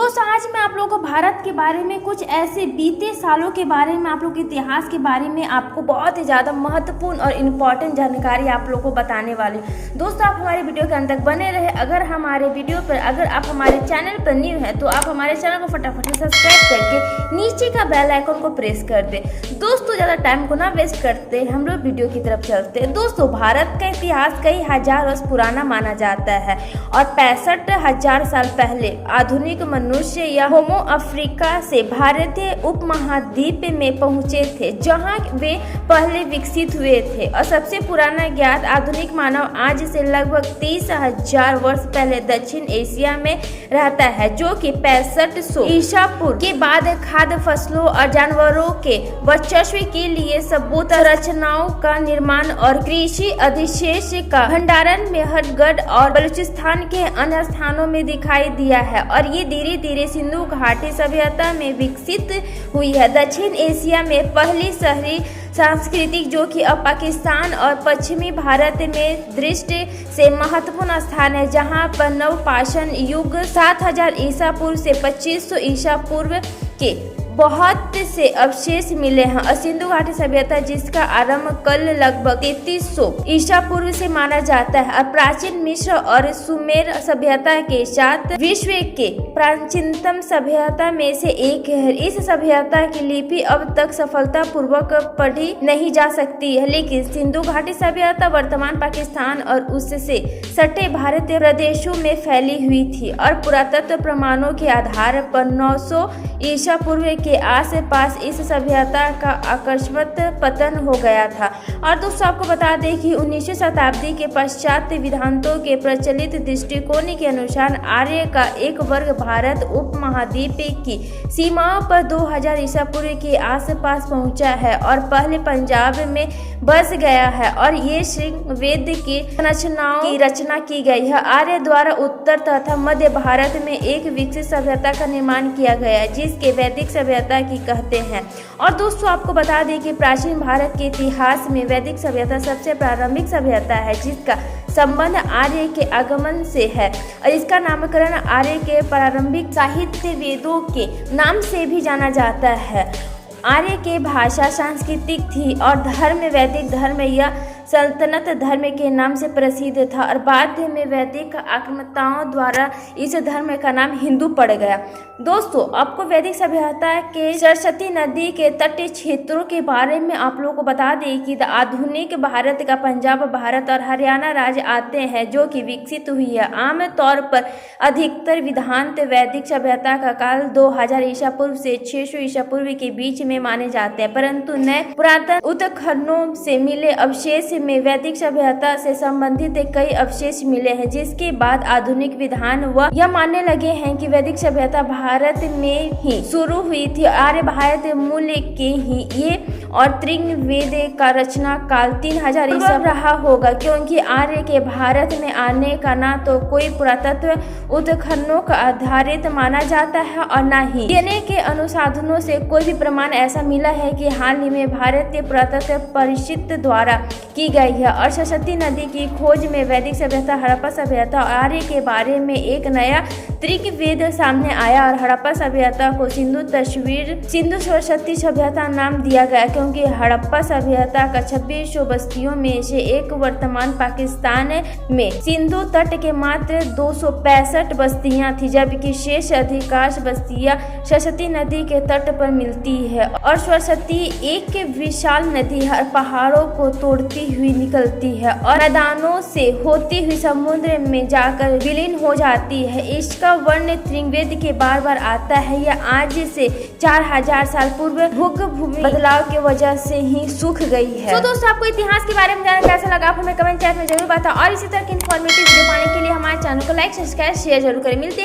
दोस्तों आज मैं आप लोगों को भारत के बारे में कुछ ऐसे बीते सालों के बारे में, आप लोगों के इतिहास के बारे में आपको बहुत ही ज़्यादा महत्वपूर्ण और इम्पॉर्टेंट जानकारी आप लोगों को बताने वाली। दोस्तों आप हमारे वीडियो के अंत तक बने रहे। अगर आप हमारे चैनल पर न्यू है तो आप हमारे चैनल को फटाफट से सब्सक्राइब करके नीचे का बेल आइकन को प्रेस कर दे। दोस्तों ज़्यादा टाइम को ना वेस्ट करते हम लोग वीडियो की तरफ चलते हैं। दोस्तों भारत का इतिहास कई हजार वर्ष पुराना माना जाता है और 65,000 साल पहले आधुनिक मनुष्य या होमो अफ्रीका से भारतीय उपमहाद्वीप में पहुंचे थे, जहां वे पहले विकसित हुए थे। और सबसे पुराना ज्ञात आधुनिक मानव आज से लगभग 30,000 वर्ष पहले दक्षिण एशिया में रहता है, जो कि 6500 ईसा पूर्व के बाद खाद्य फसलों और जानवरों के वर्चस्व के लिए सबूत रचनाओं का निर्माण और कृषि अधिशेष का भंडारण मेहरगढ़ और बलूचिस्तान के अन्य स्थानों में दिखाई दिया है और ये धीरे धीरे सिंधु घाटी सभ्यता में विकसित हुई है। दक्षिण एशिया में पहली शहरी संस्कृति जो कि अब पाकिस्तान और पश्चिमी भारत में दृष्टि से महत्वपूर्ण स्थान है, जहां पर नवपाषाण युग 7000 ईसा पूर्व से 2500 ईसा पूर्व के बहुत से अवशेष मिले हैं और सिंधु घाटी सभ्यता जिसका आरंभ कल लगभग 3300 ईसा पूर्व से माना जाता है और प्राचीन मिस्र और सुमेर सभ्यता के साथ विश्व के प्राचीनतम सभ्यता में से एक है। इस सभ्यता की लिपि अब तक सफलतापूर्वक पढ़ी नहीं जा सकती है, लेकिन सिंधु घाटी सभ्यता वर्तमान पाकिस्तान और उससे सटे भारतीय प्रदेशों में फैली हुई थी और पुरातत्व प्रमाणों के आधार पर 900 ईसा पूर्व के आसपास इस सभ्यता का आकस्मिक पतन हो गया था। और दोस्तों आपको बता दें कि 19वीं शताब्दी के पश्चात वेदांतों के प्रचलित दृष्टिकोण के अनुसार आर्य का एक वर्ग भारत उपमहाद्वीप की सीमाओं पर 2000 ईसा पूर्व के आसपास पहुंचा है और पहले पंजाब में बस गया है और ये ऋग्वेद की संरचनाओं की रचना की गई है। आर्य द्वारा उत्तर तथा मध्य भारत में एक विकसित सभ्यता का निर्माण किया गया है, जिसके वैदिक सभ्यता की कहते हैं। और दोस्तों आपको बता दें कि प्राचीन भारत के इतिहास में वैदिक सभ्यता सबसे प्रारंभिक सभ्यता है, जिसका संबंध आर्य के आगमन से है और इसका नामकरण आर्य के प्रारंभिक साहित्य वेदों के नाम से भी जाना जाता है। आर्य की भाषा सांस्कृतिक थी और धर्म वैदिक धर्म या सल्तनत धर्म के नाम से प्रसिद्ध था और बाद में वैदिक आक्रमणकारियों द्वारा इस धर्म का नाम हिंदू पड़ गया। दोस्तों आपको वैदिक सभ्यता के सरस्वती नदी के तटीय क्षेत्रों के बारे में आप लोगों को बता दें कि आधुनिक भारत का पंजाब भारत और हरियाणा राज्य आते हैं, जो कि विकसित हुई है। आमतौर पर अधिकतर वेदांत वैदिक सभ्यता का काल 2000 ईसा पूर्व से 600 ईसा पूर्व के बीच में माने जाते हैं, परंतु नए पुरातन उत्खननों से मिले अवशेष में वैदिक सभ्यता से संबंधित कई अवशेष मिले हैं, जिसके बाद आधुनिक विद्वान यह मानने लगे हैं कि वैदिक सभ्यता भारत में ही शुरू हुई थी। आर्य भारत मूल के ही ये और ऋग्वेद का रचना काल 3000 ईसा रहा होगा, क्योंकि आर्य के भारत में आने का ना तो कोई पुरातत्व उत्खननों का आधारित माना जाता है और न ही डीएनए के अनुसंधानों से कोई भी प्रमाण ऐसा मिला है कि हाल ही में भारतीय पुरातत्व परिषद द्वारा की गई है। और सरस्वती नदी की खोज में वैदिक सभ्यता हड़प्पा सभ्यता और आर्य के बारे में एक नया ऋग्वेद सामने आया और हड़प्पा सभ्यता को सिंधु सरस्वती सभ्यता नाम दिया गया, क्योंकि हड़प्पा सभ्यता का 2600 बस्तियों में से एक वर्तमान पाकिस्तान में सिंधु तट के मात्र 265 बस्तियां थी, जबकि शेष अधिकांश बस्तियां सरस्वती नदी के तट पर मिलती है। और सरस्वती एक विशाल नदी है, पहाड़ों को तोड़ती हुई निकलती है और मैदानों से होती हुई समुद्र में जाकर विलीन हो जाती है। इसका वर्ण ऋग्वेद के बार बार आता है। यह आज से 4000 साल पूर्व भूमि बदलाव की वजह से ही सूख गई है। तो दोस्तों आपको इतिहास के बारे में जानना कैसा लगा, आप हमें कमेंट चैट में जरूर बताओ और इसी तरह की इन्फॉर्मेटिव वीडियो पाने के लिए हमारे चैनल को लाइक सब्सक्राइब शेयर जरूर करें। मिलते हैं